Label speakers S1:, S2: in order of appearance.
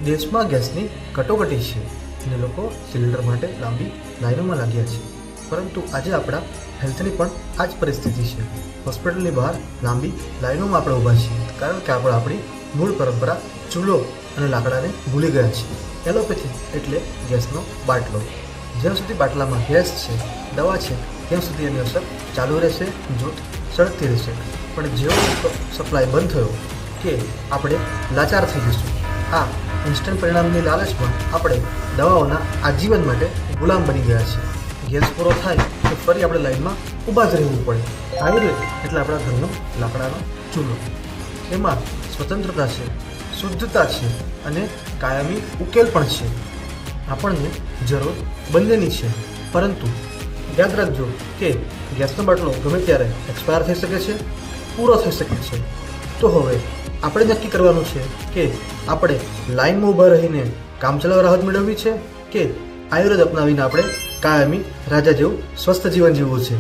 S1: દેશમાં ગેસની કટોકટી છે અને લોકો સિલિન્ડર માટે લાંબી લાઈનોમાં લાગ્યા છે, પરંતુ આજે આપણા હેલ્થની પણ આ જ પરિસ્થિતિ છે. હોસ્પિટલની બહાર લાંબી લાઈનોમાં આપણે ઊભા છીએ, કારણ કે આપણે આપણી મૂળ પરંપરા ચૂલો અને લાકડાને ભૂલી ગયા છીએ. એલોપેથી એટલે ગેસનો બાટલો. જ્યાં સુધી બાટલામાં ગેસ છે, દવા છે, ત્યાં સુધી એની અસર ચાલુ રહેશે, જૂથ સળગતી રહેશે. પણ જેવો સપ્લાય બંધ થયો કે આપણે લાચાર થઈ જઈશું. આ ઇન્સ્ટન્ટ પરિણામની લાલચમાં આપણે દવાઓના આજીવન માટે ગુલામ બની ગયા છીએ. ગેસ પૂરો થાય તો ફરી આપણે લાઈનમાં ઊભા જ રહેવું પડે. આયુર્વેદ એટલે આપણા ઘરનો લાકડાનો ચૂલો. એમાં સ્વતંત્રતા છે, શુદ્ધતા છે અને કાયમી ઉકેલ પણ છે. આપણને જરૂર બંનેની છે, પરંતુ યાદ રાખજો કે ગેસનો બાટલો ગમે ત્યારે એક્સપાયર થઈ શકે છે, પૂરો થઈ શકે છે. તો હવે આપણે નક્કી કરવાનું છે કે આપણે લાઈનમાં ઊભા રહીને કામચલાઉ રાહત મેળવવી છે કે આયુર્વેદ અપનાવીને આપણે કાયમી રાજા જેવું સ્વસ્થ જીવન જીવવું છે.